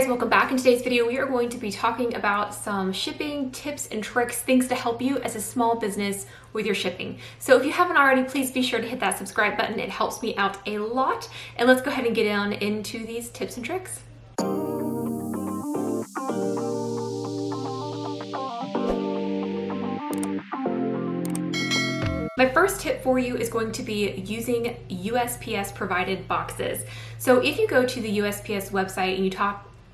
welcome back. In today's video, we are going to be talking about some shipping tips and tricks, things to help you as a small business with your shipping. So if you haven't already, please be sure to hit that subscribe button. It helps me out a lot. And let's go ahead and get on into these tips and tricks. My first tip for you is going to be using USPS provided boxes. So if you go to the USPS website and you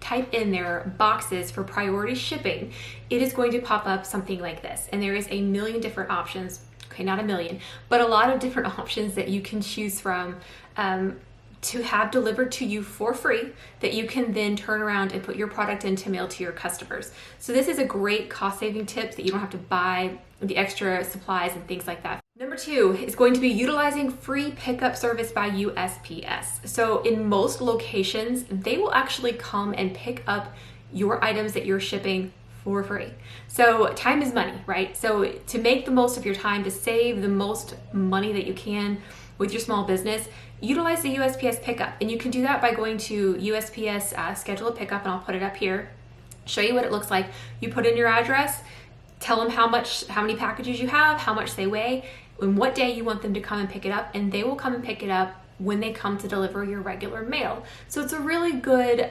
type in their boxes for priority shipping, it is going to pop up something like this. And there is a million different options. Okay, not a million, but a lot of different options that you can choose from to have delivered to you for free that you can then turn around and put your product in to mail to your customers. So this is a great cost-saving tip that you don't have to buy the extra supplies and things like that. Number 2 is going to be utilizing free pickup service by USPS. So in most locations, they will actually come and pick up your items that you're shipping for free. So time is money, right? So to make the most of your time, to save the most money that you can with your small business, utilize the USPS pickup. And you can do that by going to USPS, schedule a pickup, and I'll put it up here, show you what it looks like. You put in your address, tell them how many packages you have, how much they weigh, and what day you want them to come and pick it up, and they will come and pick it up when they come to deliver your regular mail. So it's a really good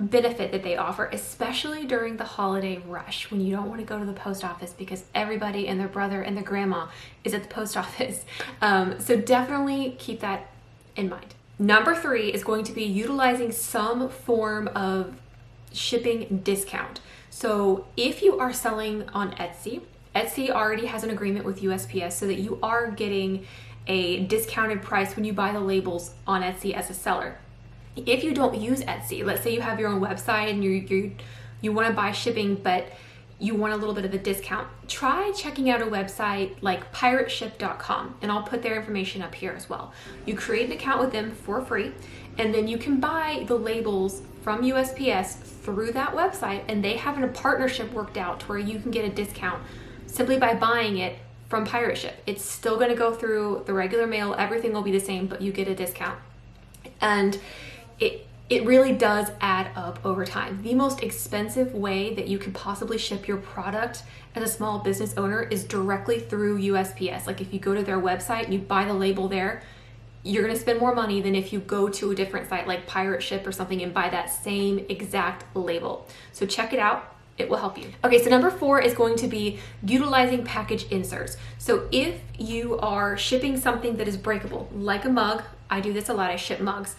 benefit that they offer, especially during the holiday rush when you don't want to go to the post office because everybody and their brother and their grandma is at the post office. So definitely keep that in mind. Number 3 is going to be utilizing some form of shipping discount. So if you are selling on Etsy already has an agreement with USPS so that you are getting a discounted price when you buy the labels on Etsy as a seller. If you don't use Etsy, let's say you have your own website and you want to buy shipping, but you want a little bit of a discount, try checking out a website like pirateship.com, and I'll put their information up here as well. You create an account with them for free, and then you can buy the labels from USPS through that website, and they have a partnership worked out to where you can get a discount simply by buying it from Pirate Ship. It's still going to go through the regular mail, everything will be the same, but you get a discount. And it really does add up over time. The most expensive way that you could possibly ship your product as a small business owner is directly through USPS. Like if you go to their website and you buy the label there, you're gonna spend more money than if you go to a different site like Pirate Ship or something and buy that same exact label. So check it out. It will help you. Okay, so number 4 is going to be utilizing package inserts. So if you are shipping something that is breakable, like a mug, I do this a lot, I ship mugs.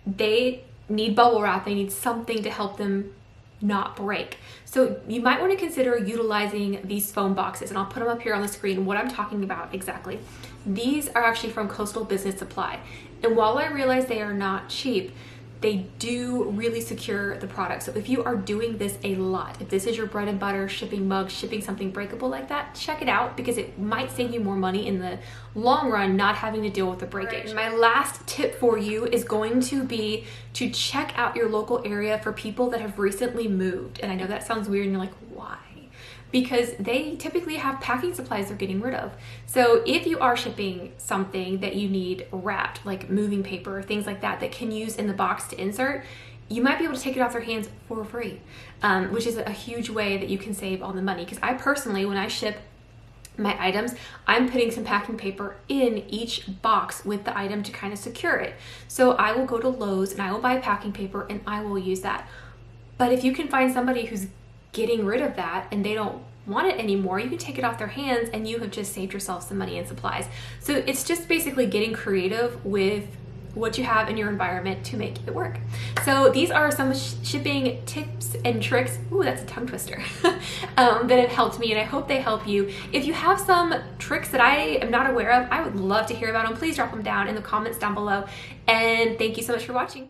They need bubble wrap, they need something to help them not break. So you might want to consider utilizing these foam boxes, and I'll put them up here on the screen, what I'm talking about exactly. These are actually from Coastal Business Supply. And while I realize they are not cheap, they do really secure the product. So if you are doing this a lot, if this is your bread and butter, shipping mugs, shipping something breakable like that, check it out because it might save you more money in the long run, not having to deal with the breakage. Right. My last tip for you is going to be to check out your local area for people that have recently moved. And I know that sounds weird and you're like, why? Because they typically have packing supplies they're getting rid of. So if you are shipping something that you need wrapped, like moving paper, things like that, that can use in the box to insert, you might be able to take it off their hands for free, which is a huge way that you can save all the money. Because I personally, when I ship my items, I'm putting some packing paper in each box with the item to kind of secure it. So I will go to Lowe's and I will buy packing paper and I will use that. But if you can find somebody who's getting rid of that and they don't want it anymore, you can take it off their hands and you have just saved yourself some money and supplies. So it's just basically getting creative with what you have in your environment to make it work. So these are some shipping tips and tricks, ooh, that's a tongue twister, that have helped me, and I hope they help you. If you have some tricks that I am not aware of, I would love to hear about them. Please drop them down in the comments down below. And thank you so much for watching.